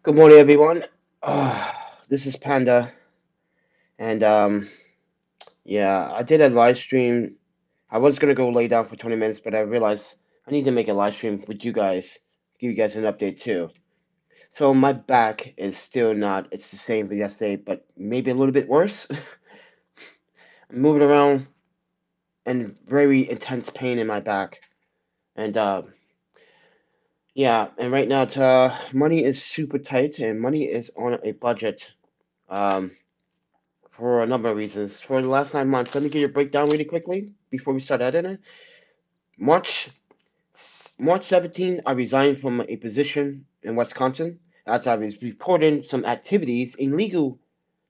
Good morning, everyone. This is Panda, and yeah, I did a live stream. I was gonna go lay down for 20 minutes, but I realized I need to make a live stream with you guys, give you guys an update too. So my back is still not, it's the same as yesterday, but maybe a little bit worse. I'm moving around and very intense pain in my back, and yeah, and right now money is super tight, and money is on a budget. Um, for a number of reasons. For the last 9 months, let me give you a breakdown really quickly before we start editing. March March 17, I resigned from a position in Wisconsin as I was reporting some activities, illegal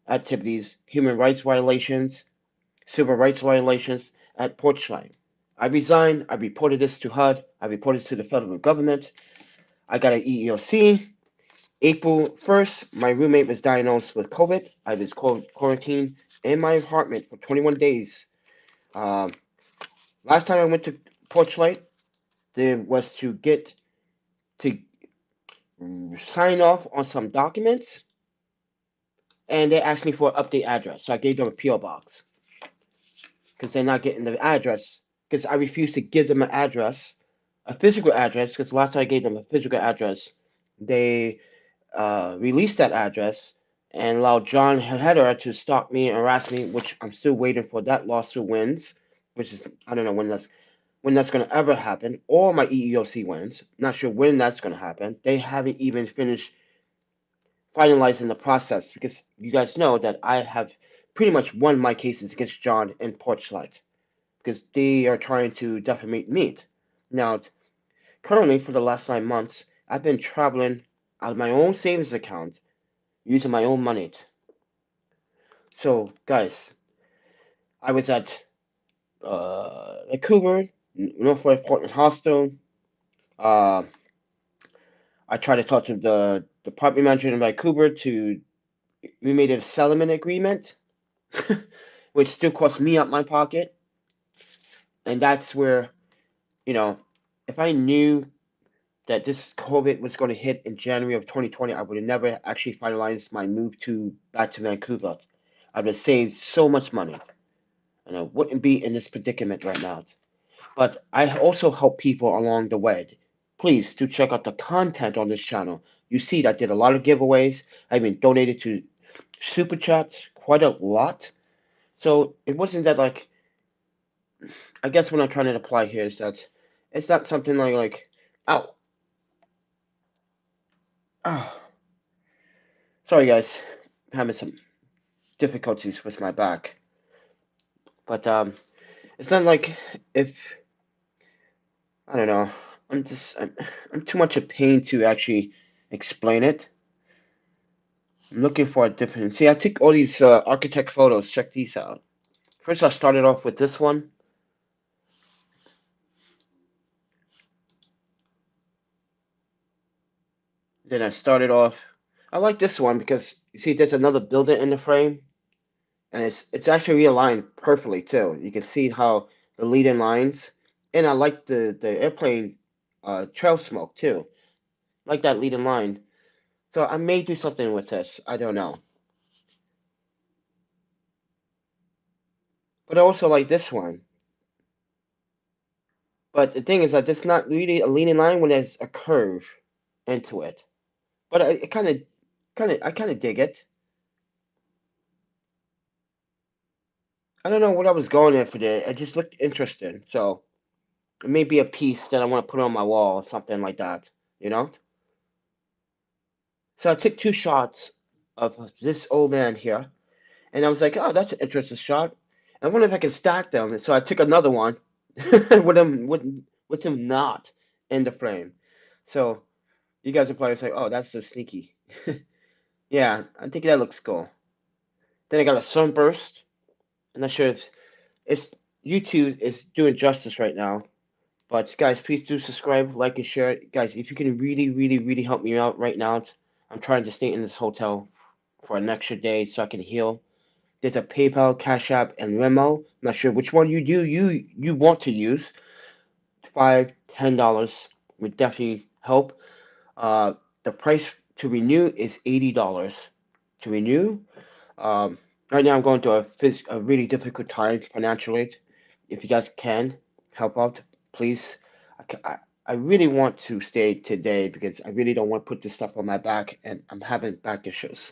activities, human rights violations, civil rights violations at Porchline. I resigned. I reported this to HUD. I reported to the federal government. I got an EEOC. April 1st, my roommate was diagnosed with COVID. I was quarantined in my apartment for 21 days. Um, Last time I went to Porchlight, there was to sign off on some documents, and they asked me for an update address. So I gave them a PO box because they're not getting the address. Because I refused to give them an address, a physical address. Because last time I gave them a physical address, they released that address and allowed John Heder to stalk me and harass me, which I'm still waiting for that lawsuit wins, which is I don't know when that's going to ever happen, or my EEOC wins. Not sure when that's going to happen. They haven't even finished finalizing the process because you guys know that I have pretty much won my cases against John and Porchlight because they are trying to defamate me. Now, currently, for the last 9 months, I've been traveling out of my own savings account using my own money. So, guys, I was at Vancouver, Northwest Portland Hostel. Uh, I tried to talk to the department manager in Vancouver to. We made a settlement agreement, which still cost me out my pocket, and that's where you know, if I knew that this COVID was going to hit in January of 2020, I would have never actually finalized my move to back to Vancouver. I would have saved so much money, and I wouldn't be in this predicament right now. But I also help people along the way. Please do check out the content on this channel. You see that I did a lot of giveaways. I've been donated to super chats quite a lot. So it wasn't that like I guess what I'm trying to apply here is that it's not something like ow. Oh, sorry guys. I'm having some difficulties with my back. But it's not like if I don't know. I'm too much of pain to actually explain it. I'm looking for a different. See, I took all these architect photos. Check these out. First, I started off with this one. Then I started off. I like this one because you see, there's another builder in the frame, and it's actually realigned perfectly too. You can see how the leading lines, and I like the airplane trail smoke too. Like that leading line. So I may do something with this. I don't know. But I also like this one. But the thing is that it's not really a leading line when there's a curve into it. But I kind of dig it. I don't know what I was going there for there. It just looked interesting. So it may be a piece that I want to put on my wall or something like that. You know. So I took two shots of this old man here, and I was like, oh, that's an interesting shot. I wonder if I can stack them. And so I took another one with him not in the frame. So you guys are probably say, oh, that's so sneaky. Yeah, I think that looks cool. Then I got a sunburst. I'm not sure if it's YouTube is doing justice right now. But guys, please do subscribe, like, and share. Guys, if you can really, really, really help me out right now, I'm trying to stay in this hotel for an extra day so I can heal. There's a PayPal, Cash App, and Venmo. Not sure which one you want to use. $5, $10 would definitely help. The price To renew is $80 to renew. Right now I'm going through a really difficult time financially. If you guys can help out, please. I really want to stay today because I really don't want to put this stuff on my back, and I'm having back issues.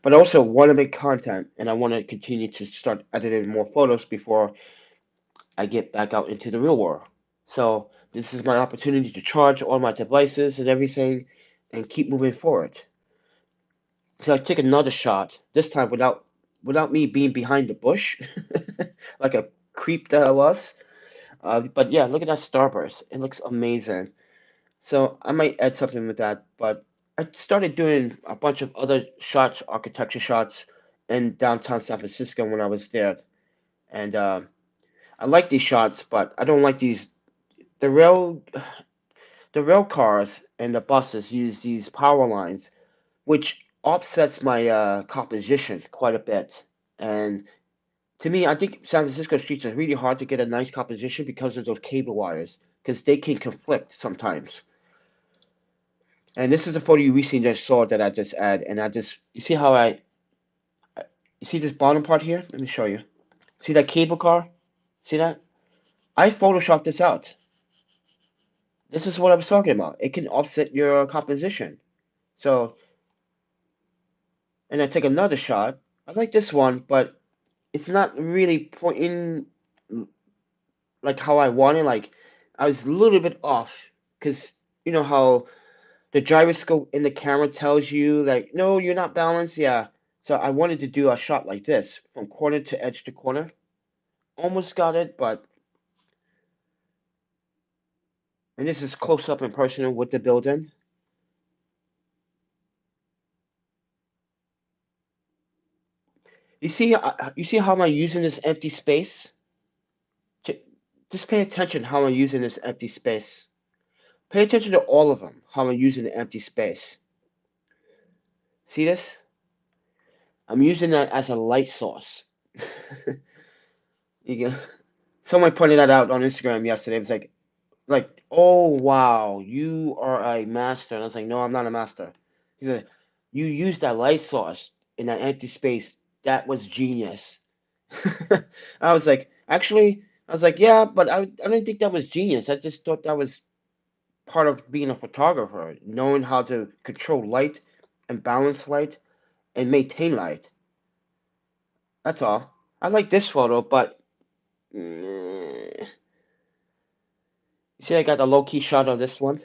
But I also want to make content, and I want to continue to start editing more photos before I get back out into the real world. So this is my opportunity to charge all my devices and everything and keep moving forward. So I take another shot, this time without me being behind the bush, like a creep that I was. But yeah, look at that starburst. It looks amazing. So I might add something with that. But I started doing a bunch of other shots, architecture shots, in downtown San Francisco when I was there. And I like these shots, but I don't like these. The rail, the rail cars and the buses use these power lines, which offsets my composition quite a bit. And to me, I think San Francisco streets are really hard to get a nice composition because of those cable wires, because they can conflict sometimes. And this is a photo you recently just saw that I just add, and you see how you see this bottom part here? Let me show you. See that cable car? See that? I photoshopped this out. This is what I was talking about. It can offset your composition. So, and I take another shot. I like this one, but it's not really pointing like how I wanted. Like I was a little bit off because you know how the gyroscope in the camera tells you like, no, you're not balanced. Yeah. So I wanted to do a shot like this from corner to edge to corner. Almost got it, but and this is close up and personal with the building. You see how I'm using this empty space? Just pay attention how I'm using this empty space. Pay attention to all of them, how I'm using the empty space. See this? I'm using that as a light source. you go. Someone pointed that out on Instagram yesterday. It was like, oh wow, you are a master. And I was like, no, I'm not a master. He said, you used that light source in that empty space. That was genius. I was like, actually, I was like, yeah, but I didn't think that was genius. I just thought that was part of being a photographer, knowing how to control light and balance light and maintain light. That's all. I like this photo, but you see, I got a low key shot of this one.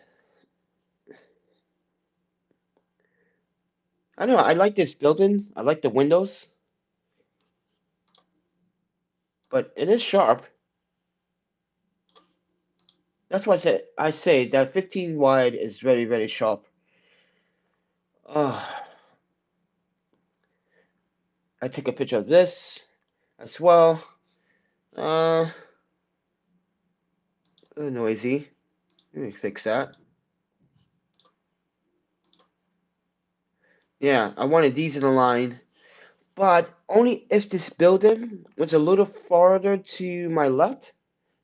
I don't know. I like this building. I like the windows, but it is sharp. That's why I say that 15 wide is very, very sharp. I took a picture of this as well. Uh, a little noisy. Let me fix that. Yeah, I wanted these in a line, but only if this building was a little farther to my left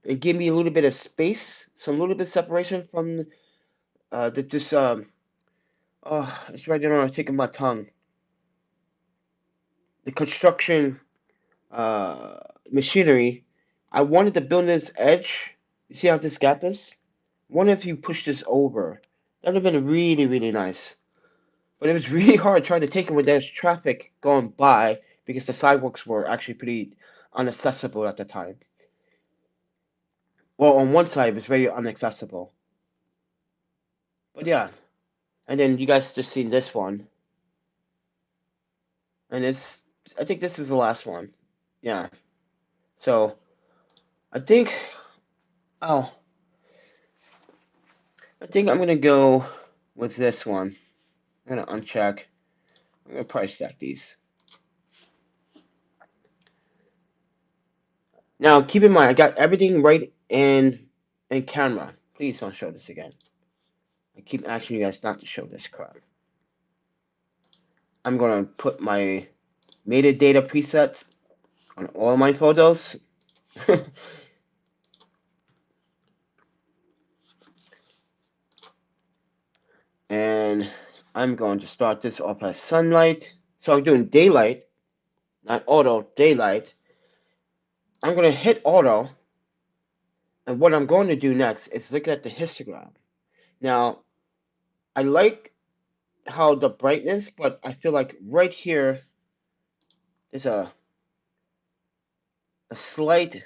and give me a little bit of space, some little bit of separation from this it's right there on the tip of my tongue. The construction uh machinery. I wanted the building's edge. You see how this gap is? What if you push this over? That would have been really, really nice. But it was really hard trying to take it when there's traffic going by because the sidewalks were actually pretty inaccessible at the time. Well, on one side, it was very inaccessible. But yeah, and then you guys just seen this one, and I think this is the last one. Yeah. So I think, oh, I think I'm gonna go with this one. I'm gonna uncheck. I'm gonna probably stack these. Now, keep in mind, I got everything right in camera. Please don't show this again. I keep asking you guys not to show this crap. I'm gonna put my metadata presets on all my photos. And I'm going to start this off as sunlight. So I'm doing daylight, not auto, daylight. I'm going to hit auto, and what I'm going to do next is look at the histogram. Now, I like how the brightness, but I feel like right here there's a slight,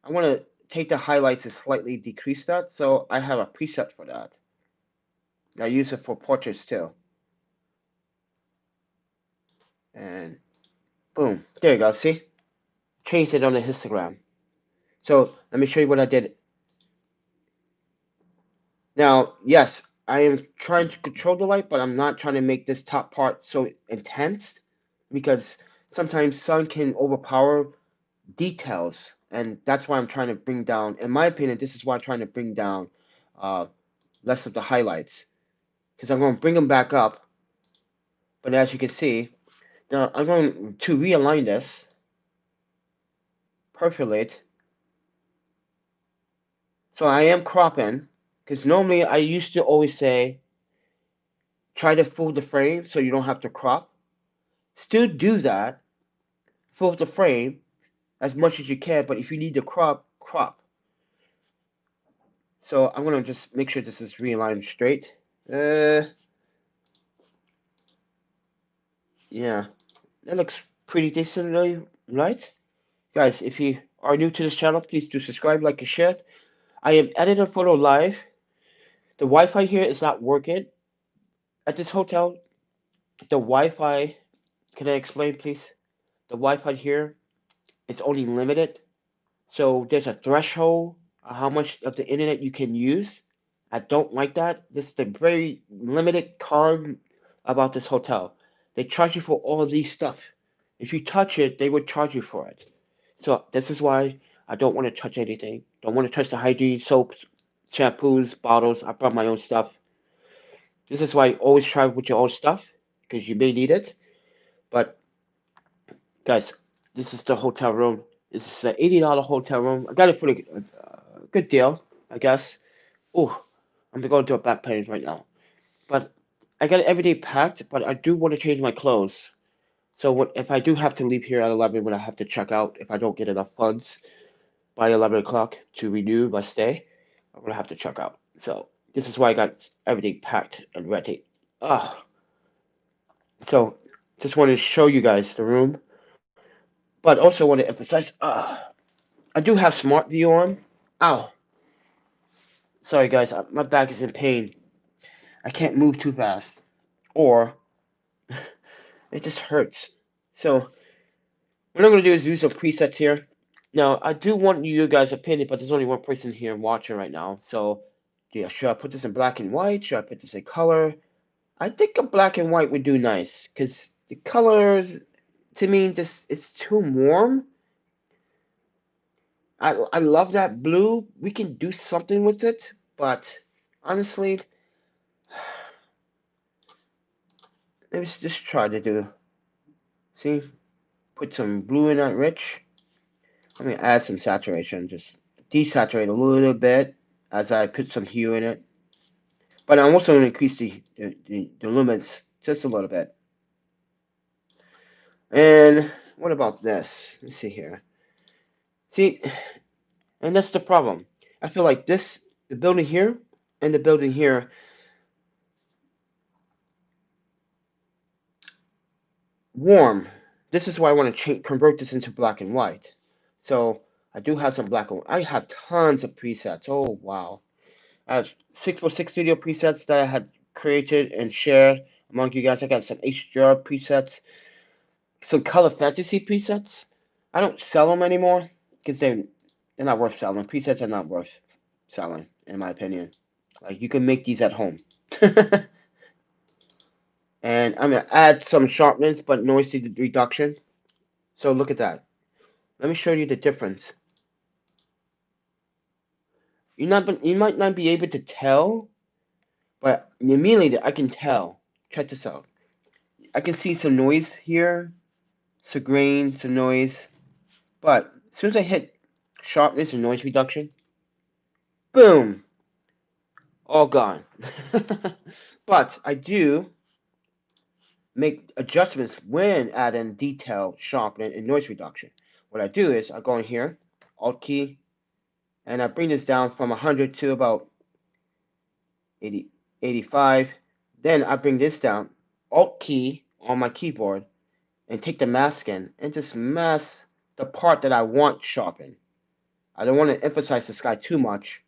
I want to take the highlights and slightly decrease that, so I have a preset for that. I use it for portraits too. And boom, there you go, see? Changed it on the histogram. So let me show you what I did. Now, yes, I am trying to control the light, but I'm not trying to make this top part so intense because sometimes sun can overpower details, and that's why I'm trying to bring down, in my opinion, this is why I'm trying to bring down less of the highlights, because I'm going to bring them back up. But as you can see, now I'm going to realign this, perfilate. So I am cropping, because normally I used to always say, try to fool the frame so you don't have to crop. Still do that, fool the frame as much as you can, but if you need to crop, crop. So I'm going to just make sure this is realigned straight. Yeah, that looks pretty decently, right? Guys, if you are new to this channel, please do subscribe, like, and share. I am editing a photo live. The Wi-Fi here is not working. At this hotel, the Wi-Fi, can I explain, please? The Wi-Fi here is only limited. So there's a threshold of how much of the internet you can use. I don't like that. This is the very limited con about this hotel. They charge you for all of these stuff. If you touch it, they would charge you for it. So this is why I don't want to touch anything. Don't want to touch the hygiene soaps, shampoos, bottles. I brought my own stuff. This is why always try with your own stuff because you may need it. But guys, this is the hotel room. This is an $80 hotel room. I got it for a good deal, I guess. Oh, I'm going to do a back page right now. But I got everything packed, but I do want to change my clothes. So if I do have to leave here at 11 when I have to check out, if I don't get enough funds by 11 o'clock to renew my stay, I'm going to have to check out. So this is why I got everything packed and ready. So just wanted to show you guys the room, but also want to emphasize, I do have smart view on. Ow. Sorry guys, my back is in pain. I can't move too fast, or it just hurts. So what I'm going to do is use some presets here. Now, I do want you guys' opinion, but there's only one person here watching right now. So, yeah, should I put this in black and white? Should I put this in color? I think a black and white would do nice, because the colors, to me, just it's too warm. I love that blue. We can do something with it, but honestly, let's just try to do. See, put some blue in that rich. I'm gonna add some saturation, just desaturate a little bit as I put some hue in it. But I'm also gonna increase the lumens just a little bit. And what about this? Let's see here. See, and that's the problem. I feel like this, the building here and the building here, warm. This is why I want to convert this into black and white. So I do have some black and white. I have tons of presets. Oh wow. I have 646 studio presets that I had created and shared among you guys. I got some HDR presets, some color fantasy presets. I don't sell them anymore because they're not worth selling. Presets are not worth selling, in my opinion. Like you can make these at home. And I'm gonna add some sharpness, but noise reduction. So look at that. Let me show you the difference. You might not be able to tell, but immediately I can tell. Check this out. I can see some noise here, some grain, some noise. But as soon as I hit sharpness and noise reduction, boom! all gone. But I do make adjustments when adding detail, sharpening, and noise reduction. What I do is I go in here, Alt key, and I bring this down from 100 to about 80, 85. Then I bring this down, Alt key on my keyboard, and take the mask in and just mask the part that I want sharpened. I don't want to emphasize the sky too much.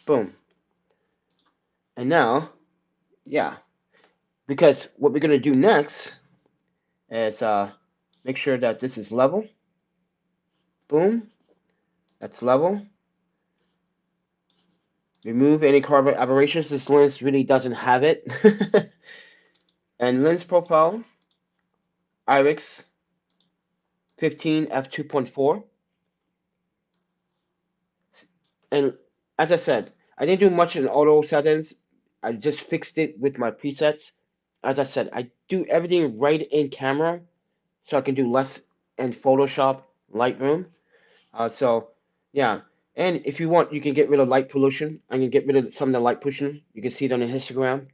Boom. And now, yeah, because what we're going to do next is make sure that this is level. Boom. That's level. Remove any carbon aberrations. This lens really doesn't have it. And lens profile, Irix 15 f2.4. And as I said, I didn't do much in auto settings. I just fixed it with my presets. As I said, I do everything right in camera, so I can do less in Photoshop, Lightroom. So yeah, and if you want, you can get rid of light pollution. I can get rid of some of the light pollution. You can see it on the histogram.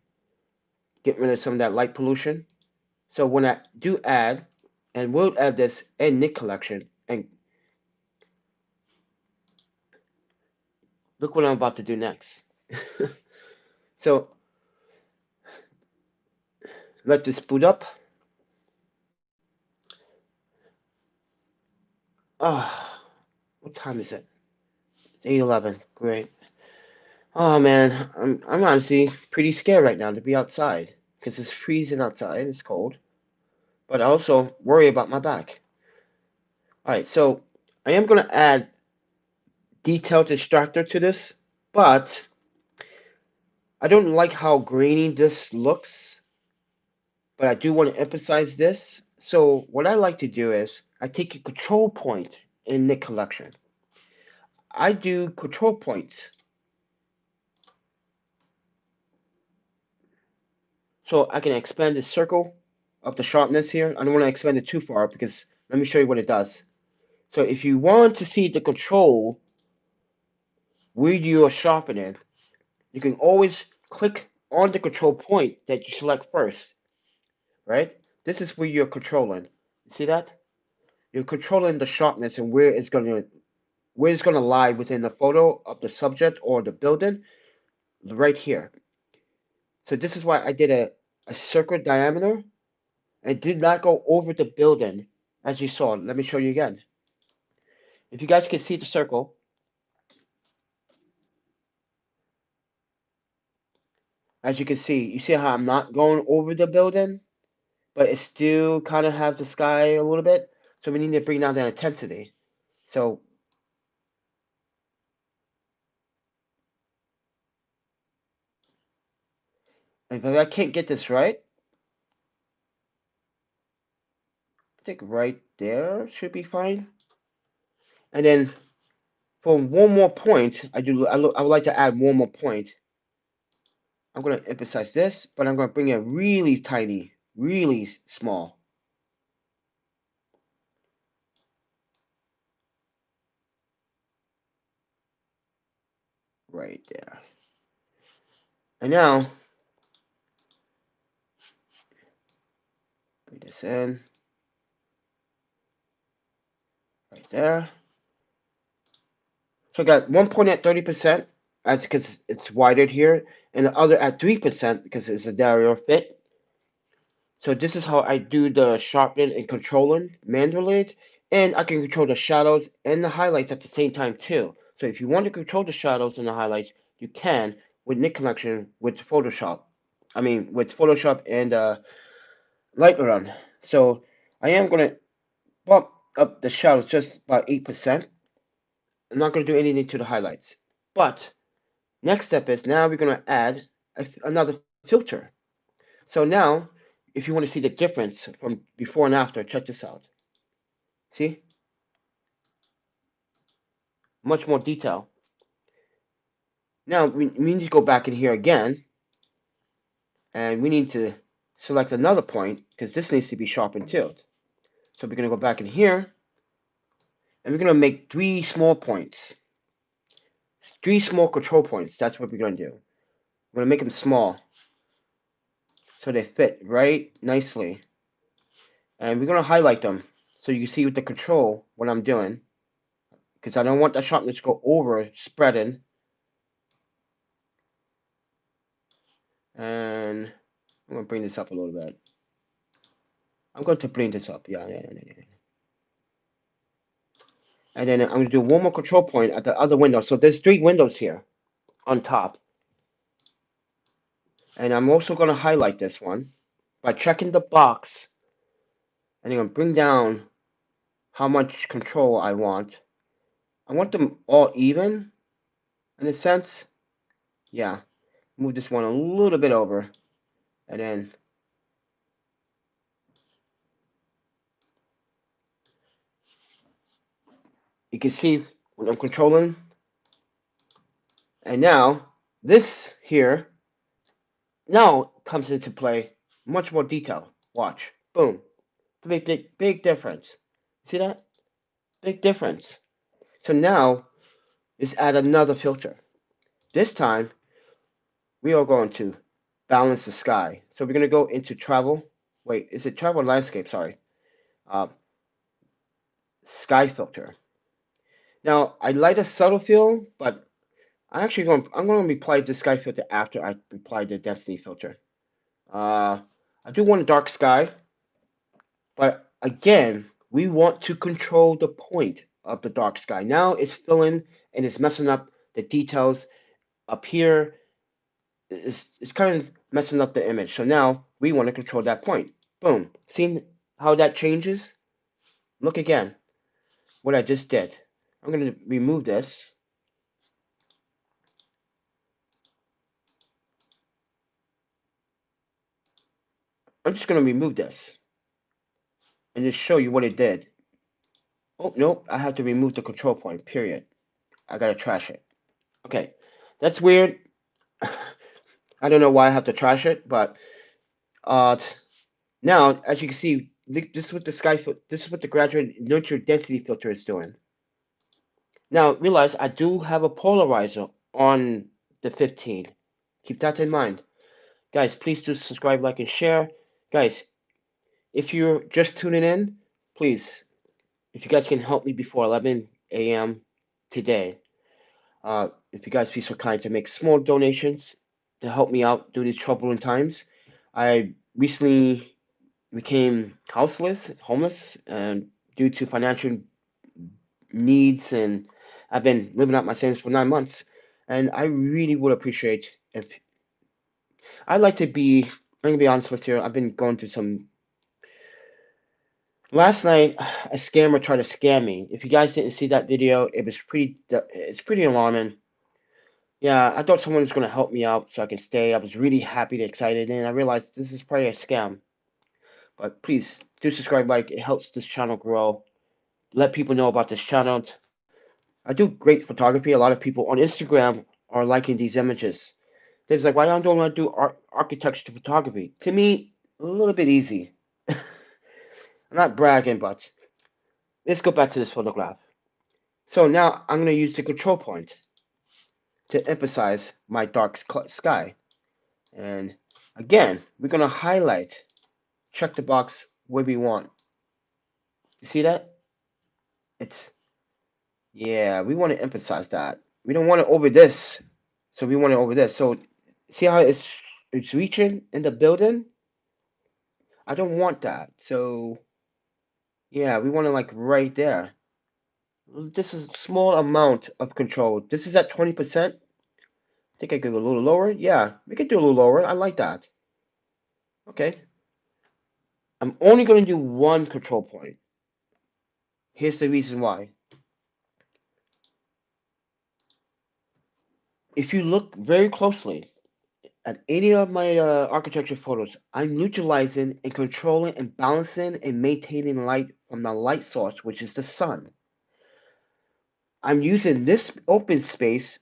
Get rid of some of that light pollution. So when I do add, and we'll add this in Nick collection, and look what I'm about to do next. So let this boot up. Ah, what time is it? 8:11. Great. Oh man, I'm honestly pretty scared right now to be outside because it's freezing outside. It's cold, but I also worry about my back. All right, so I am gonna add detailed extractor to this, but I don't like how grainy this looks. But I do want to emphasize this. So what I like to do is I take a control point in the collection. I do control points. So I can expand the circle of the sharpness here. I don't want to expand it too far because let me show you what it does. So if you want to see the control where you are sharpening, you can always click on the control point that you select first, right? This is where you're controlling. You see that? You're controlling the sharpness and where it's going to lie within the photo of the subject or the building, right here. So this is why I did a circle diameter and did not go over the building as you saw. Let me show you again. If you guys can see the circle, as you can see, you see how I'm not going over the building, but it still kind of have the sky a little bit. So we need to bring down the intensity. So if I can't get this right, I think right there should be fine. And then for one more point, I would like to add one more point. I'm going to emphasize this, but I'm going to bring it really tiny, really small. Right there. And now, bring this in. Right there. So I got one point at 30%, as because it's wider here, and the other at 3% because it's a narrower fit. So this is how I do the sharpening and controlling manually, and I can control the shadows and the highlights at the same time too. So if you want to control the shadows and the highlights, you can with Nick Collection with Photoshop. I mean with Photoshop and Lightroom. So I am gonna bump up the shadows just about 8%. I'm not gonna do anything to the highlights. But next step is now we're gonna add another filter. So now, if you want to see the difference from before and after, check this out. See? Much more detail. Now, we need to go back in here again, and we need to select another point, because this needs to be sharpened too. So we're going to go back in here, and we're going to make 3 small points. 3 small control points. That's what we're going to do. We're going to make them small so they fit right nicely. And we're going to highlight them so you can see with the control what I'm doing, because I don't want that sharpness to go over spreading. And I'm going to bring this up a little bit. I'm going to bring this up. Yeah. And then I'm going to do one more control point at the other window. So there's 3 windows here on top. And I'm also going to highlight this one by checking the box. And I'm going to bring down how much control I want. I want them all even, in a sense. Yeah. Move this one a little bit over. And then you can see when I'm controlling. And now, this here now comes into play much more detail. Watch. Boom. Big difference. See that? Big difference. So now, let's add another filter. This time, we are going to balance the sky. So we're going to go into travel. Wait, is it travel landscape? Sorry. Sky filter. Now, I like a subtle feel, but I'm going to apply the sky filter after I apply the density filter. I do want a dark sky, but again, we want to control the point of the dark sky. Now it's filling and it's messing up the details up here. It's kind of messing up the image. So now we want to control that point. Boom. See how that changes? Look again what I just did. I'm going to remove this. I'm just going to remove this and just show you what it did. Oh, nope. I have to remove the control point, period. I got to trash it. Okay. That's weird. I don't know why I have to trash it, but now, as you can see, this is what this is what the graduate nurture density filter is doing. Now, realize I do have a polarizer on the 15. Keep that in mind. Guys, please do subscribe, like, and share. Guys, if you're just tuning in, please, if you guys can help me before 11 a.m. today, if you guys be so kind to make small donations to help me out during these troubling times. I recently became homeless, and due to financial needs, and I've been living out my savings for 9 months. And I really would appreciate if I'd like to be. I'm gonna be honest with you. I've been going through some. Last night, a scammer tried to scam me. If you guys didn't see that video, it's pretty alarming. Yeah, I thought someone was gonna help me out so I can stay. I was really happy and excited, and I realized this is probably a scam. But please do subscribe, like it helps this channel grow. Let people know about this channel. I do great photography. A lot of people on Instagram are liking these images. They're like, why don't I do architecture to photography? To me, a little bit easy. I'm not bragging, but let's go back to this photograph. So now I'm going to use the control point to emphasize my dark sky. And again, we're going to highlight, check the box where we want. You see that? Yeah, we want to emphasize that. We don't want it over this. So we want it over this. So see how it's reaching in the building? I don't want that. So yeah, we want it like right there. This is a small amount of control. This is at 20%. I think I could go a little lower. Yeah, we could do a little lower. I like that. Okay. I'm only going to do one control point. Here's the reason why. If you look very closely at any of my architecture photos, I'm neutralizing and controlling and balancing and maintaining light from the light source, which is the sun. I'm using this open space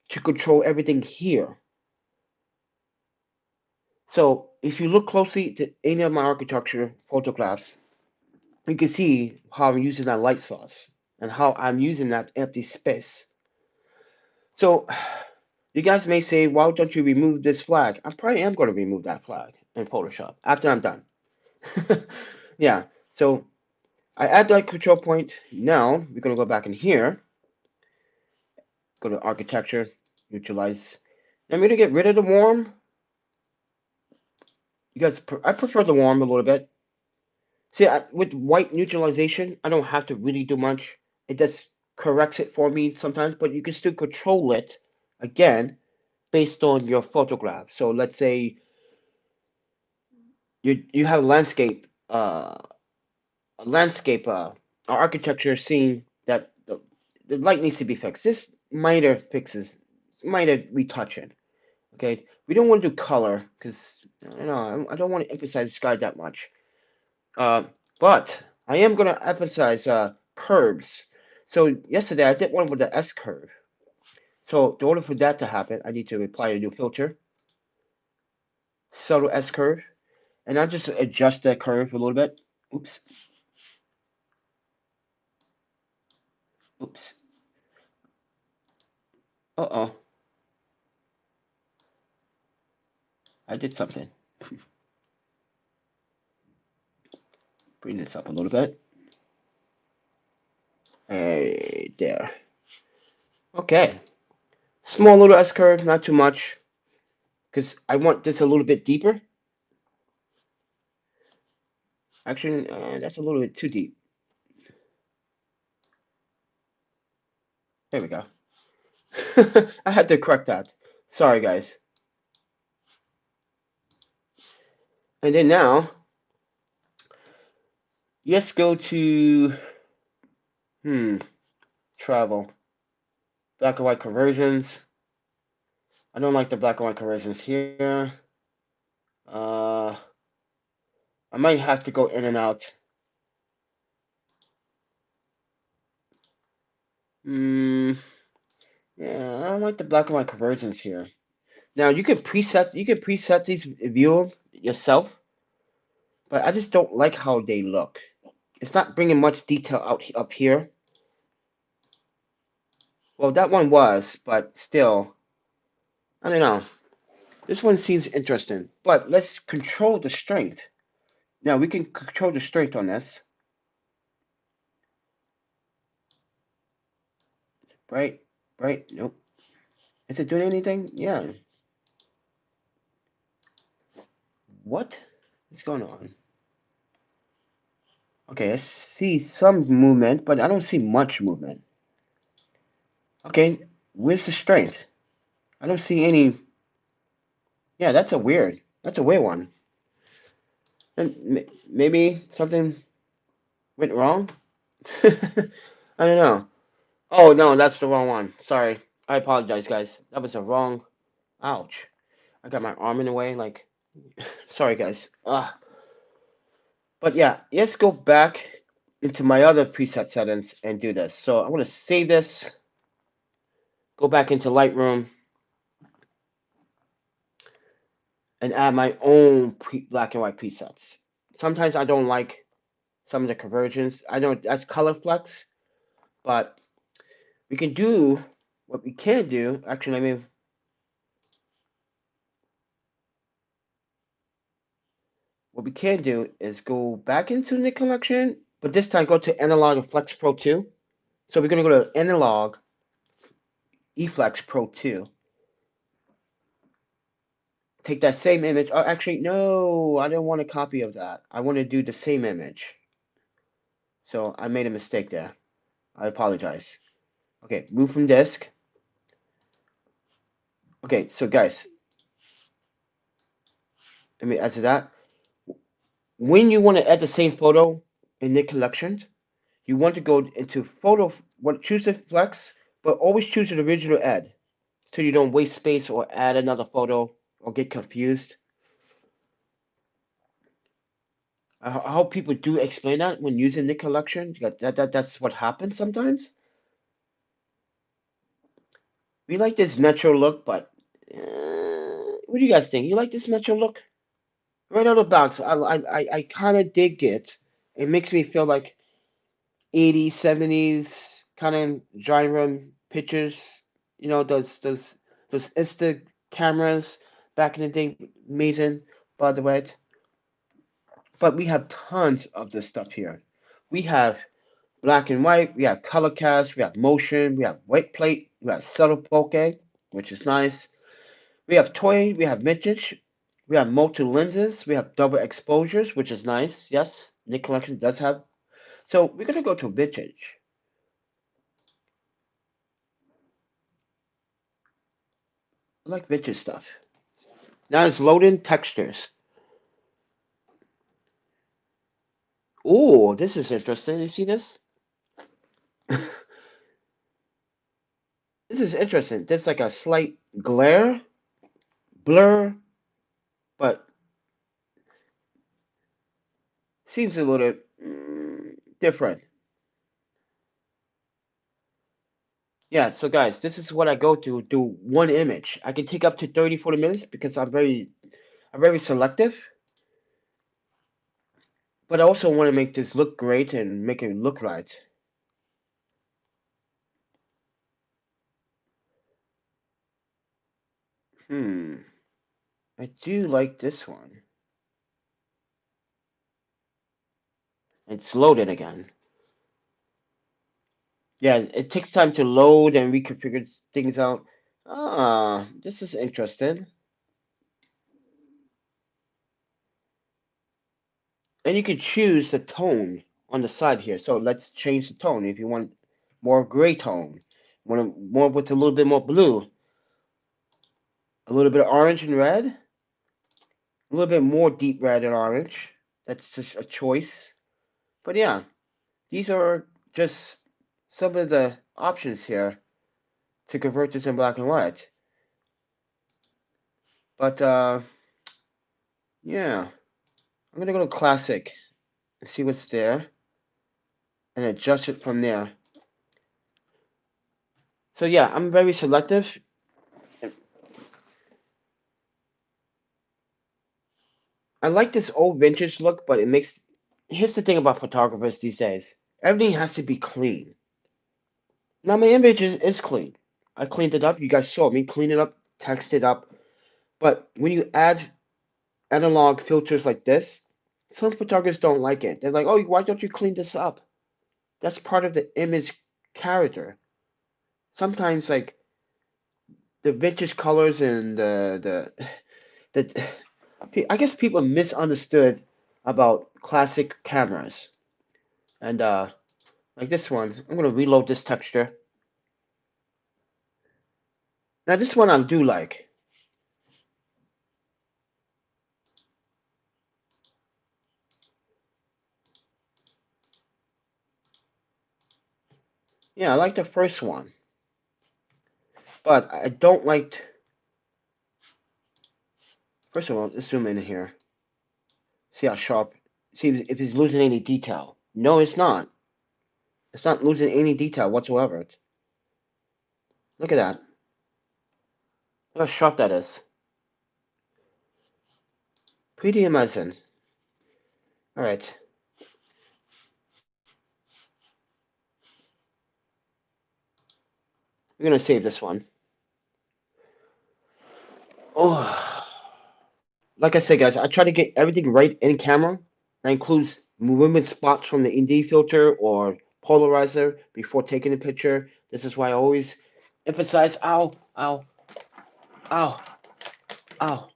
to control everything here. So if you look closely to any of my architecture photographs, you can see how I'm using that light source and how I'm using that empty space. So you guys may say, why don't you remove this flag? I probably am going to remove that flag in Photoshop after I'm done. Yeah, so I add that control point. Now we're going to go back in here, go to architecture, neutralize. I'm going to get rid of the warm. You guys, I prefer the warm a little bit. See, with white neutralization, I don't have to really do much. It just corrects it for me sometimes, but you can still control it again based on your photograph. So let's say you have a landscape architecture scene that the light needs to be fixed. This minor fixes, minor retouching. Okay, we don't want to do color because I don't want to emphasize the sky that much. Uh, but I am going to emphasize curves. So yesterday I did one with the S curve. So in order for that to happen, I need to apply a new filter, subtle S curve, and I'll just adjust that curve a little bit. Oops, oops. Uh-oh, I did something. Bring this up a little bit. Hey, there. Okay. Small little S curve, not too much, because I want this a little bit deeper. Actually, that's a little bit too deep. There we go. I had to correct that. Sorry, guys. And then now, let's go to, travel. Black and white conversions. I don't like the black and white conversions here. Uh, I might have to go in and out. Yeah, I don't like the black and white conversions here. Now you can preset these view yourself, but I just don't like how they look. It's not bringing much detail out up here. Well, that one was, but still, I don't know. This one seems interesting, but let's control the strength. Now we can control the strength on this. Right, right, nope. Is it doing anything? Yeah. What is going on? Okay, I see some movement, but I don't see much movement. Okay, where's the strength? I don't see any. Yeah, that's a weird one. And maybe something went wrong? I don't know. Oh, no, that's the wrong one. Sorry. I apologize, guys. That was a wrong. Ouch. I got my arm in the way. Like, sorry, guys. But yeah, let's go back into my other preset settings and do this. So I want to save this, go back into Lightroom, and add my own black and white presets. Sometimes I don't like some of the conversions. I know that's color flex, but we can do what we can do. Actually, what we can do is go back into the collection, but this time go to Analog and Flex Pro 2. So we're going to go to Analog, eFlex Pro 2. Take that same image. Oh, actually, no, I don't want a copy of that. I want to do the same image. So I made a mistake there. I apologize. Okay, move from disk. Okay, so guys, let me answer that. When you want to add the same photo in the collection, you want to go into photo, choose the flex, but always choose the original add, so you don't waste space or add another photo or get confused. I hope people do explain that when using the collection. That's what happens sometimes. We like this metro look, but what do you guys think? You like this metro look? Right out of the box, I kind of dig it. It makes me feel like 80s, 70s kind of genre pictures. You know, those Insta cameras back in the day, amazing, by the way. But we have tons of this stuff here. We have black and white, we have color cast, we have motion, we have white plate, we have subtle bokeh, which is nice. We have toy, we have vintage, we have multi lenses, we have double exposures, which is nice. Yes, Nick Collection does have. So we're gonna go to vintage. I like vintage stuff. Now it's loading textures. Oh, this is interesting. You see this? This is interesting. There's like a slight glare, blur, but seems a little different. Yeah, so guys, this is what I go to do one image. I can take up to 30, 40 minutes because I'm very selective. But I also want to make this look great and make it look right. I do like this one. It's loaded again. Yeah, it takes time to load and reconfigure things out. Ah, this is interesting. And you can choose the tone on the side here. So let's change the tone. If you want more gray tone, want more with a little bit more blue, a little bit of orange and red, a little bit more deep red and orange. That's just a choice. But yeah, these are just some of the options here to convert this in black and white. But yeah, I'm gonna go to classic and see what's there and adjust it from there. So yeah, I'm very selective. I like this old vintage look, but it makes. Here's the thing about photographers these days: everything has to be clean. Now my image is clean. I cleaned it up. You guys saw me clean it up, text it up. But when you add analog filters like this, some photographers don't like it. They're like, "Oh, why don't you clean this up?" That's part of the image character. Sometimes like the vintage colors and the I guess people misunderstood about classic cameras. And like this one, I'm gonna reload this texture. Now this one I do like. Yeah, I like the first one, but I don't like. First of all, let's zoom in here. See how sharp. See if it's losing any detail. No, it's not. It's not losing any detail whatsoever. Look at that. Look how sharp that is. Pretty amazing. All right. We're gonna save this one. Oh, like I said, guys, I try to get everything right in camera. That includes movement spots from the ND filter or polarizer before taking the picture. This is why I always emphasize, ow, ow, ow, ow.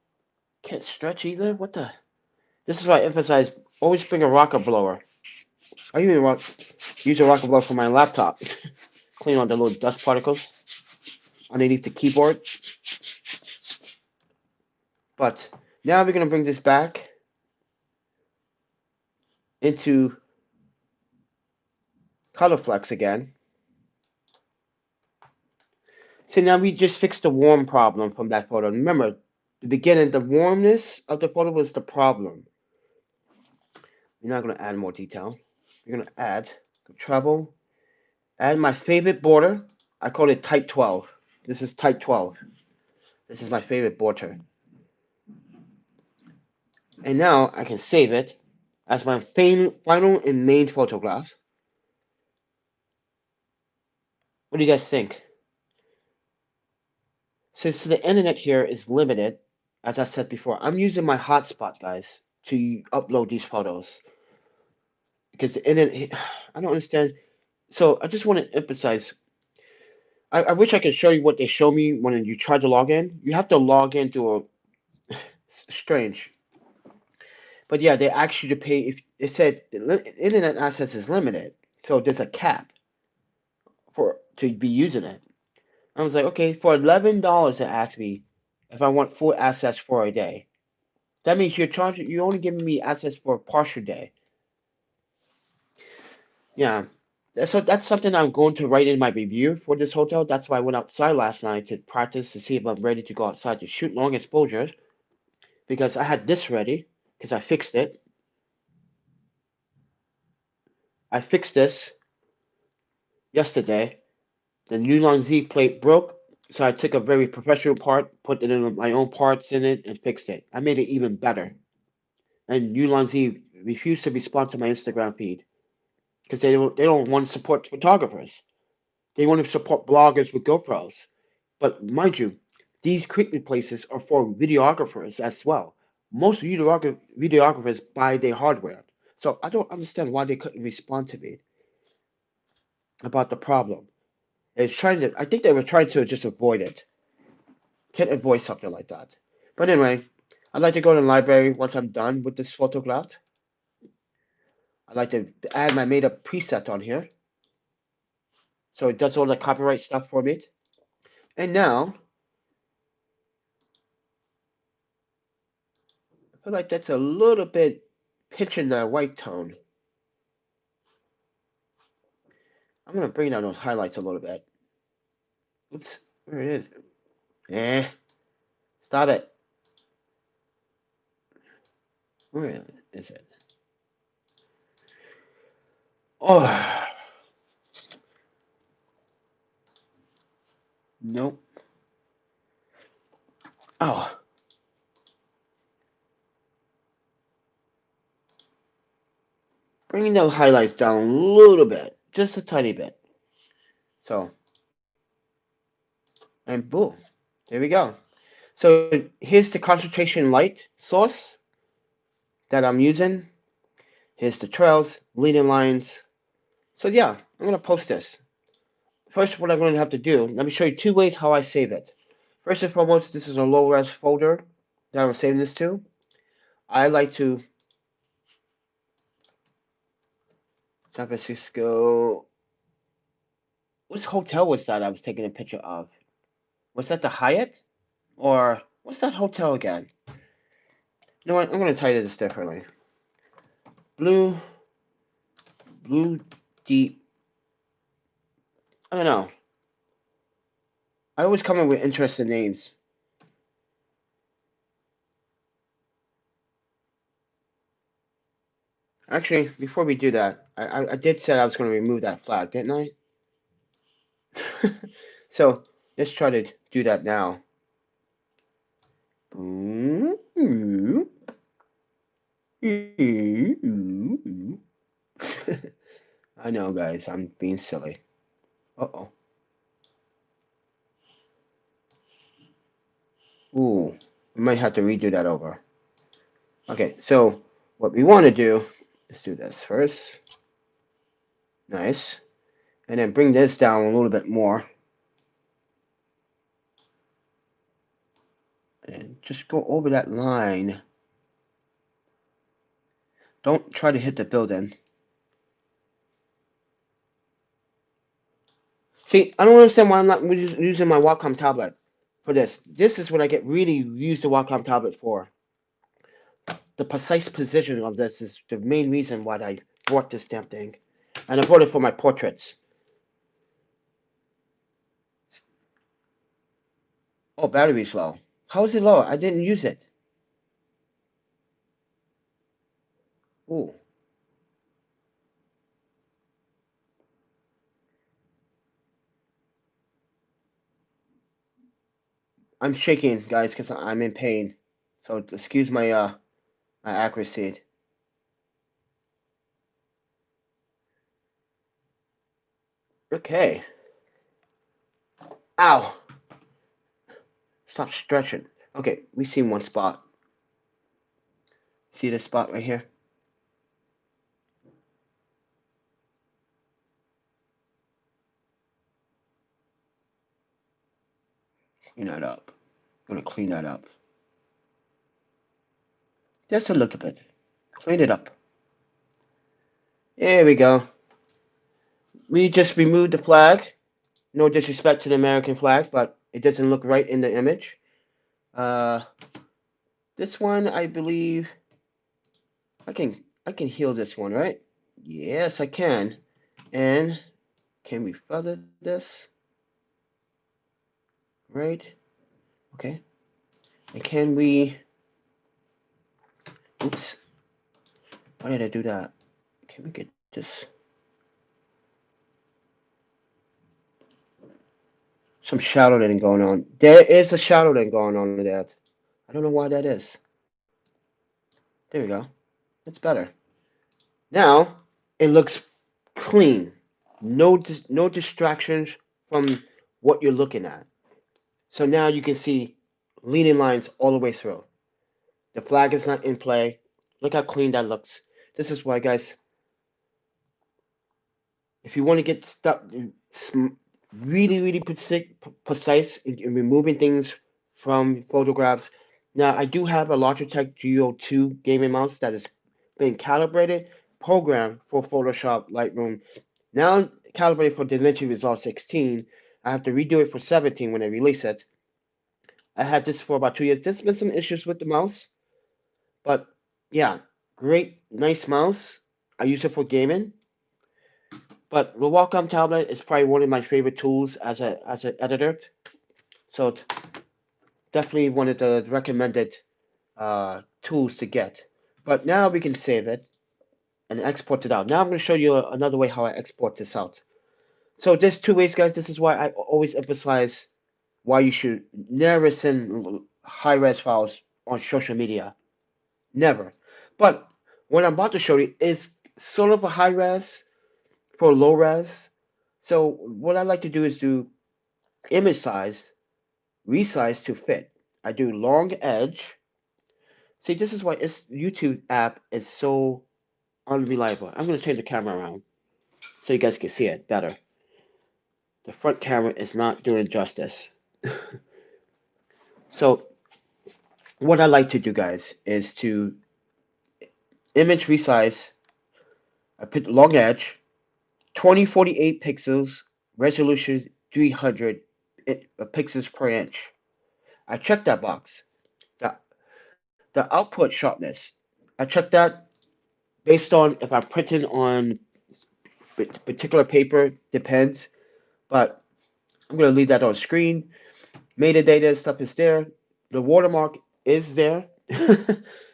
Can't stretch either. What the? This is why I emphasize always bring a rocket blower. I even use a rocket blower for my laptop. Clean all the little dust particles underneath the keyboard. But now we're gonna bring this back into color flex again. So now we just fixed the warm problem from that photo. Remember, the beginning, the warmness of the photo was the problem. We're not going to add more detail. We're going to add travel, add my favorite border. I call it type 12. This is type 12. This is my favorite border. And now I can save it as my final and main photograph. What do you guys think? Since the internet here is limited, as I said before, I'm using my hotspot, guys, to upload these photos because the internet. I don't understand. So I just want to emphasize. I wish I could show you what they show me when you try to log in. You have to log into a strange. But yeah, they ask you to pay. If it said internet access is limited, so there's a cap for to be using it. I was like, okay, for $11, they asked me if I want full access for a day. That means you're only giving me access for a partial day. Yeah. So that's something I'm going to write in my review for this hotel. That's why I went outside last night to practice to see if I'm ready to go outside to shoot long exposures because I had this ready because I fixed it. I fixed this yesterday. The Nylon Z plate broke, so I took a very professional part, put it in my own parts in it, and fixed it. I made it even better. And Nylon Z refused to respond to my Instagram feed because they don't want to support photographers. They want to support bloggers with GoPros. But mind you, these quick places are for videographers as well. Most videographers buy their hardware. So I don't understand why they couldn't respond to me about the problem. I think they were trying to just avoid it. Can't avoid something like that. But anyway, I'd like to go to the library once I'm done with this photograph. I'd like to add my made up preset on here. So it does all the copyright stuff for me. And now, I feel like that's a little bit pitching the white tone. I'm going to bring down those highlights a little bit. Oops, where it is. Eh, stop it. Where is it? Oh, nope. Oh, bringing those highlights down a little bit, just a tiny bit. So, and boom, there we go. So here's the concentration light source that I'm using. Here's the trails, leading lines. So yeah, I'm gonna post this. First, what I'm going to have to do, let me show you two ways how I save it. First and foremost, this is a low-res folder that I'm saving this to. I like to San Francisco. Which hotel was that I was taking a picture of? Was that the Hyatt? Or what's that hotel again? You know what? I'm going to title this differently. Blue Deep. I don't know. I always come up with interesting names. Actually, before we do that, I did say I was going to remove that flag, didn't I? So let's try to do that now. I know, guys, I'm being silly. Uh-oh. Ooh, we might have to redo that over. Okay, so what we want to do is do this first. Nice. And then bring this down a little bit more. And just go over that line. Don't try to hit the building. See, I don't understand why I'm not using my Wacom tablet for this. This is what I get really use the Wacom tablet for. The precise position of this is the main reason why I bought this damn thing. And I bought it for my portraits. Oh, battery's low. How is it low? I didn't use it. Ooh. I'm shaking, guys, because I'm in pain. So excuse my accuracy. Okay. Ow. Stop stretching. Okay, we see one spot. See this spot right here? Clean that up. I'm gonna clean that up. Just a little bit. Clean it up. There we go. We just removed the flag. No disrespect to the American flag, but it doesn't look right in the image. This one, I believe, I can heal this one, right? Yes, I can. And can we feather this? Right? Okay. And can we? Oops. Why did I do that? Can we get this? Some shadowing going on. There is a shadowing going on with that. I don't know why that is. There we go. That's better. Now it looks clean. No distractions from what you're looking at. So now you can see leading lines all the way through. The flag is not in play. Look how clean that looks. This is why, guys, if you want to get stuck, really precise in removing things from photographs. Now, I do have a Logitech G02 gaming mouse that is being calibrated, programmed for Photoshop Lightroom. Now calibrated for DaVinci Resolve 16. I have to redo it for 17 when I release it. I had this for about 2 years. There's been some issues with the mouse, but yeah, great, nice mouse. I use it for gaming. But the Wacom tablet is probably one of my favorite tools as an editor. So it's definitely one of the recommended tools to get. But now we can save it and export it out. Now I'm going to show you another way how I export this out. So there's two ways, guys. This is why I always emphasize why you should never send high-res files on social media. Never. But what I'm about to show you is sort of a high-res for low-res. So what I like to do is do image size, resize to fit. I do long edge. See, this is why this YouTube app is so unreliable. I'm going to turn the camera around so you guys can see it better. The front camera is not doing justice. So what I like to do, guys, is to image resize. I put long edge, 2048 pixels, resolution 300 pixels per inch. I check that box. The, the output sharpness, I check that based on if I'm printing on particular paper, depends. But I'm going to leave that on screen. Metadata stuff is there. The watermark is there.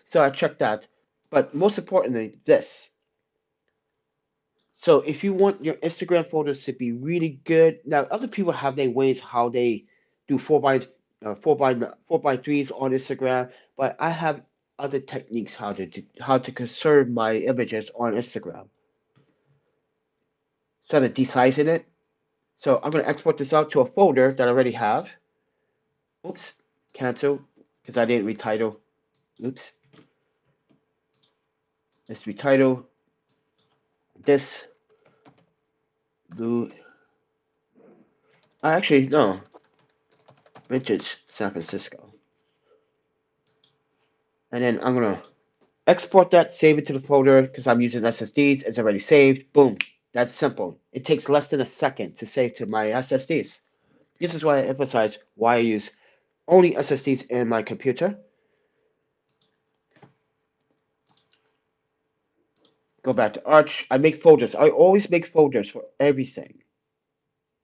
So I check that. But most importantly, this. So if you want your Instagram photos to be really good, now other people have their ways how they do 4x3s on Instagram, but I have other techniques how to conserve my images on Instagram. Instead of desizing it. So I'm going to export this out to a folder that I already have. Oops, cancel, because I didn't retitle. Oops. Let's retitle this blue. Actually, no. Vintage San Francisco. And then I'm going to export that, save it to the folder because I'm using SSDs. It's already saved. Boom. That's simple. It takes less than a second to save to my SSDs. This is why I emphasize why I use only SSDs in my computer. Go back to Arch. I make folders. I always make folders for everything.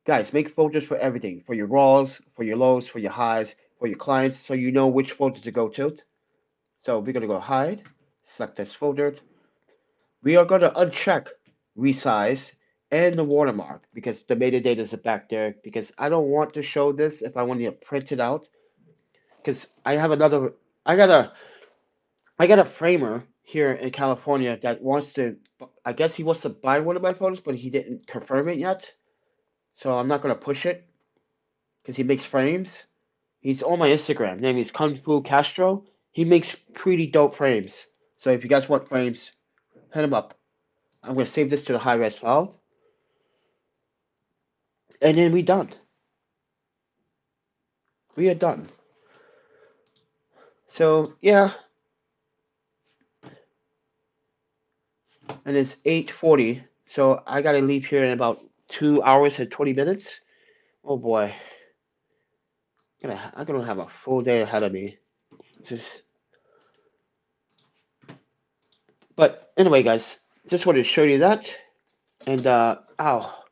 Guys, make folders for everything. For your raws, for your lows, for your highs, for your clients, so you know which folder to go to. So we're going to go hide. Select this folder. We are going to uncheck resize and the watermark because the metadata is back there because I don't want to show this if I want to print it out because I have another I got a framer here in California that wants to I guess he wants to buy one of my photos but he didn't confirm it yet, so I'm not going to push it because he makes frames. He's on my Instagram. Name is Kung Fu Castro. He makes pretty dope frames. So if you guys want frames, hit him up. I'm gonna save this to the high-res file, and then we done. We are done. So yeah, and it's 8:40. So I gotta leave here in about 2 hours and 20 minutes. Oh boy, I'm gonna have a full day ahead of me. Just, but anyway, guys, just wanted to show you that. And ow,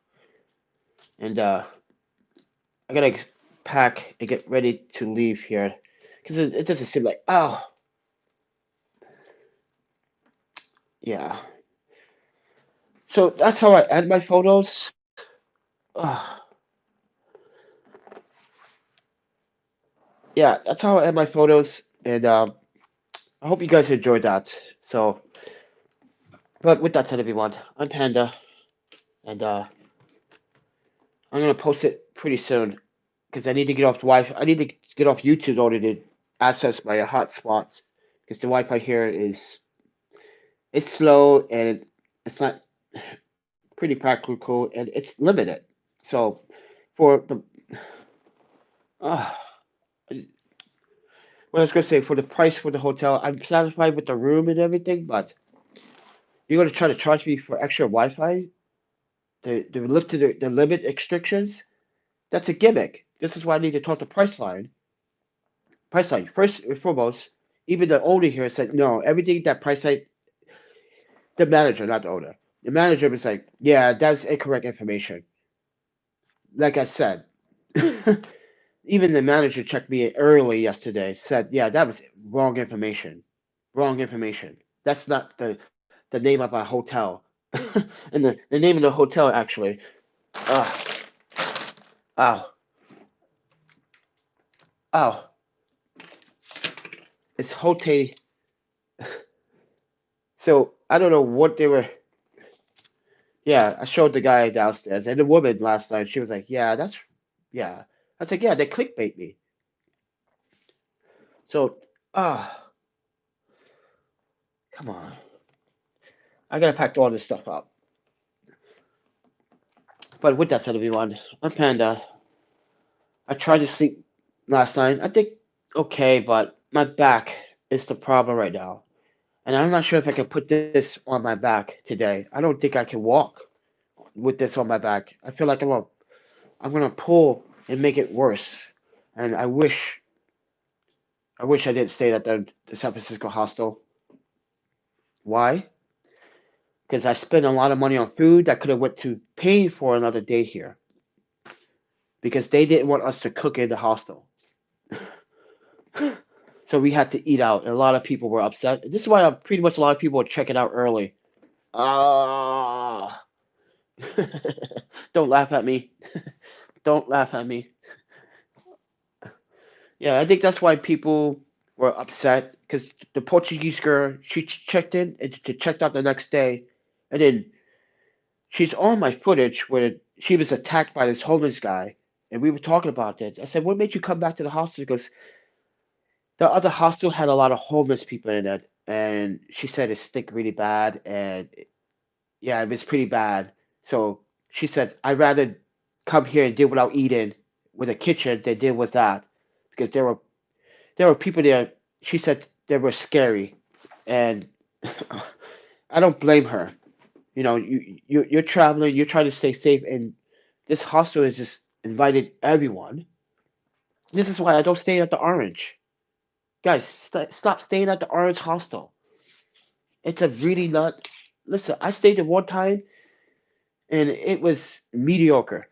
and I gotta pack and get ready to leave here because it doesn't seem like yeah. So that's how I end my photos. Uh, yeah, that's how I end my photos, and I hope you guys enjoyed that. So, but with that said, everyone, I'm Panda, and I'm gonna post it pretty soon because I need to get off the Wi-Fi. I need to get off YouTube in order to access my hotspots because the Wi-Fi here is it's slow and it's not pretty practical and it's limited. So for the uh, what I was gonna say for the price for the hotel, I'm satisfied with the room and everything, but you're gonna try to charge me for extra Wi-Fi to lift to the limit restrictions. That's a gimmick. This is why I need to talk to Priceline. Priceline first and foremost. Even the owner here said no. Everything that Priceline, the manager, not the owner, the manager was like, yeah, that's incorrect information. Like I said. Even the manager checked me early yesterday, said, yeah, that was wrong information. Wrong information. That's not the name of our hotel. And the name of the hotel actually. Uh, oh, oh. It's Hote. So I don't know what they were. Yeah, I showed the guy downstairs and the woman last night. She was like, yeah, yeah. I was like, yeah, they clickbait me. So, come on. I gotta pack all this stuff up. But with that said, everyone, I'm Panda. I tried to sleep last night. I think okay, but my back is the problem right now. And I'm not sure if I can put this on my back today. I don't think I can walk with this on my back. I feel like I'm gonna pull and make it worse. And I wish I didn't stay at the San Francisco hostel. Why? Because I spent a lot of money on food that could have went to paying for another day here. Because they didn't want us to cook in the hostel. So we had to eat out, and a lot of people were upset. This is why pretty much a lot of people were checking out early. Ah, don't laugh at me. Don't laugh at me. Yeah, I think that's why people were upset because the Portuguese girl she checked in and she checked out the next day, and then she's on my footage where she was attacked by this homeless guy, and we were talking about that. I said, "What made you come back to the hostel?" Because the other hostel had a lot of homeless people in it, and she said it stink really bad, and yeah, it was pretty bad. So she said, I'd rather come here and deal without eating with a kitchen than deal with that because there were people there. She said they were scary, and I don't blame her. You know, you're traveling, you're trying to stay safe, and this hostel is just invited everyone. This is why I don't stay at the Orange. Guys, stop staying at the Orange hostel. It's a really not. Listen, I stayed there one time, and it was mediocre.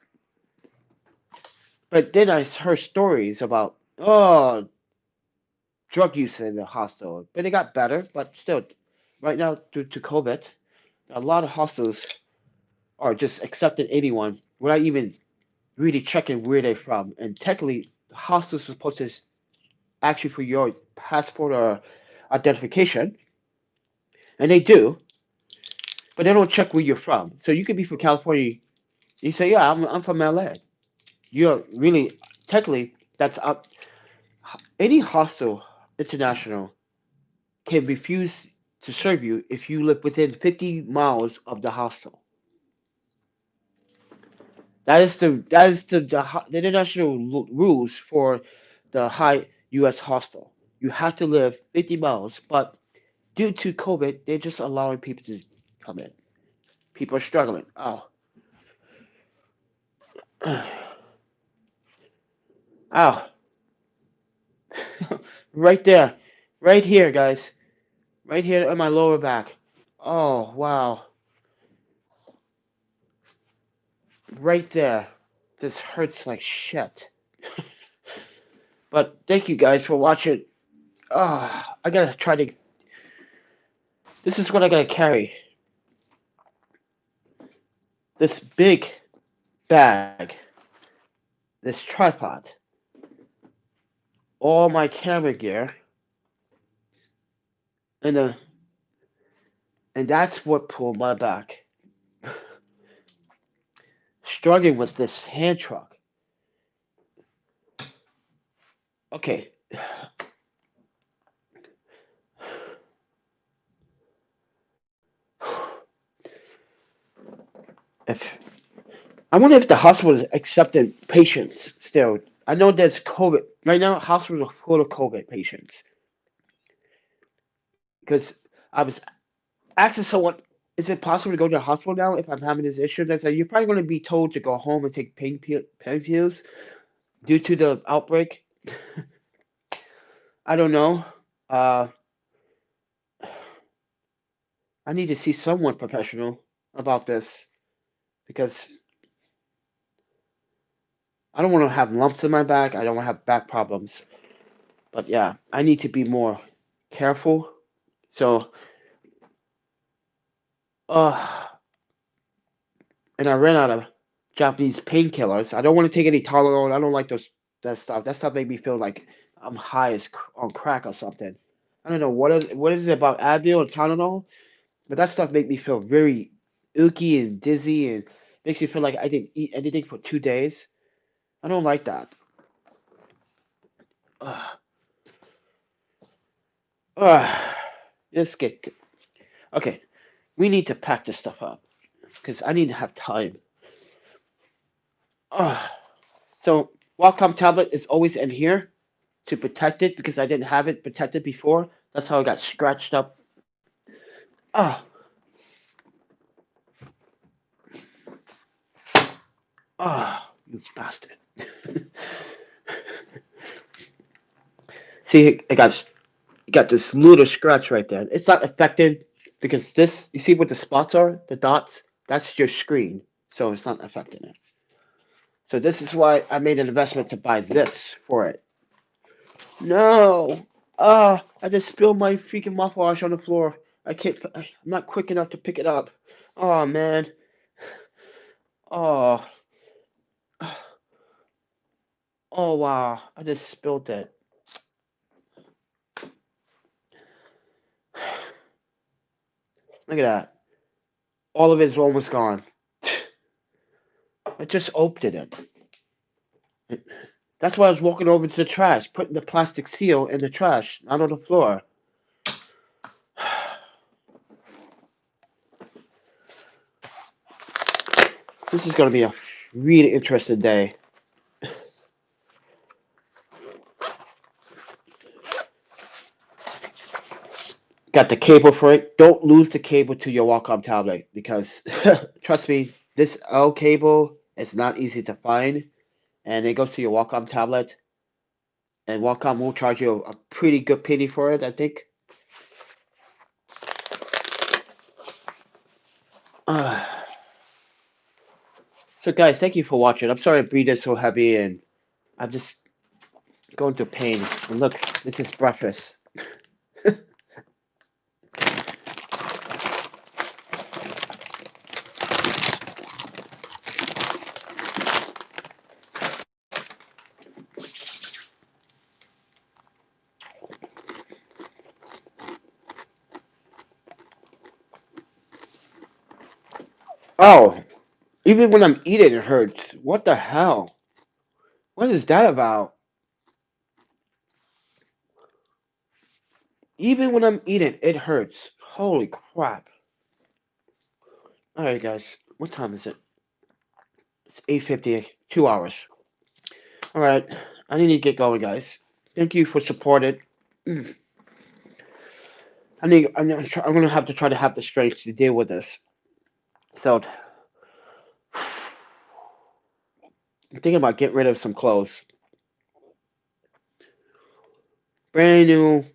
But then I heard stories about drug use in the hostel, but it got better. But still, right now due to COVID, a lot of hostels are just accepting anyone without even really checking where they're from. And technically, the hostel is supposed to actually for your passport or identification, and they do, but they don't check where you're from. So you could be from California. You say, yeah, I'm from LA. You're really technically that's up. any hostel international can refuse to serve you if you live within 50 miles of the hostel. The international rules for the high U.S. hostel. You have to live 50 miles, but due to COVID, they're just allowing people to come in. People are struggling. Oh, ow, right there, right here, guys, right here on my lower back. Oh, wow, right there. This hurts like shit. But thank you guys for watching. I gotta try to. This is what I gotta carry. This big bag, this tripod, all my camera gear, and and that's what pulled my back. Struggling with this hand truck. Okay. If I wonder if the hospital is accepting patients still. I know there's COVID right now. Hospitals are full of COVID patients because I was asking someone, "Is it possible to go to the hospital now if I'm having this issue?" They said you're probably going to be told to go home and take pain pills due to the outbreak. I don't know. Uh, I need to see someone professional about this because I don't want to have lumps in my back. I don't want to have back problems. But yeah, I need to be more careful. So, uh, and I ran out of Japanese painkillers. I don't want to take any Tylenol. I don't like that stuff. That stuff made me feel like I'm high as on crack or something. I don't know what is it about Advil and Tylenol, but that stuff made me feel very ooky and dizzy and makes me feel like I didn't eat anything for 2 days. I don't like that. Uh, uh, let's get okay. We need to pack this stuff up because I need to have time. Uh, so Wacom tablet is always in here to protect it because I didn't have it protected before. That's how I got scratched up. Ah, you bastard. See, I got this little scratch right there. It's not affected because this, you see what the spots are, the dots? That's your screen, so it's not affecting it. So this is why I made an investment to buy this for it. No! I just spilled my freaking mouthwash on the floor. I'm not quick enough to pick it up. Oh, man. Oh, oh, wow. I just spilled it. Look at that. All of it's almost gone. I just opened it. That's why I was walking over to the trash, putting the plastic seal in the trash, not on the floor. This is going to be a really interesting day. Got the cable for it. Don't lose the cable to your Wacom tablet because, trust me, this L cable is not easy to find, and it goes to your Wacom tablet, and Wacom will charge you a pretty good penny for it, I think. Uh, so, guys, thank you for watching. I'm sorry I breathed so heavy, and I'm just going through pain. And look, this is breakfast. Oh, even when I'm eating, it hurts. What the hell? What is that about? Even when I'm eating, it hurts. Holy crap. Alright, guys. What time is it? It's 8:50. 2 hours. Alright. I need to get going, guys. Thank you for supporting. I'm gonna have to try to have the strength to deal with this. So I'm thinking about getting rid of some clothes. Brand new,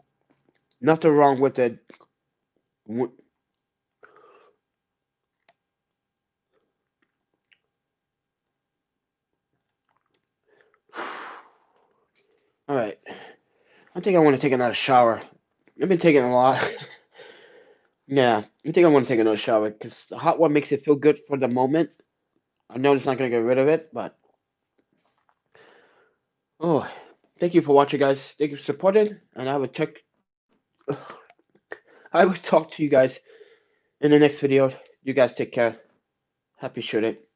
nothing wrong with it. All right. I think I want to take another shower. I've been taking a lot. Yeah, I think I want to take another shower because the hot one makes it feel good for the moment. I know it's not gonna get rid of it, but oh, thank you for watching, guys. Thank you for supporting, and I will check. I will talk to you guys in the next video. You guys take care. Happy shooting.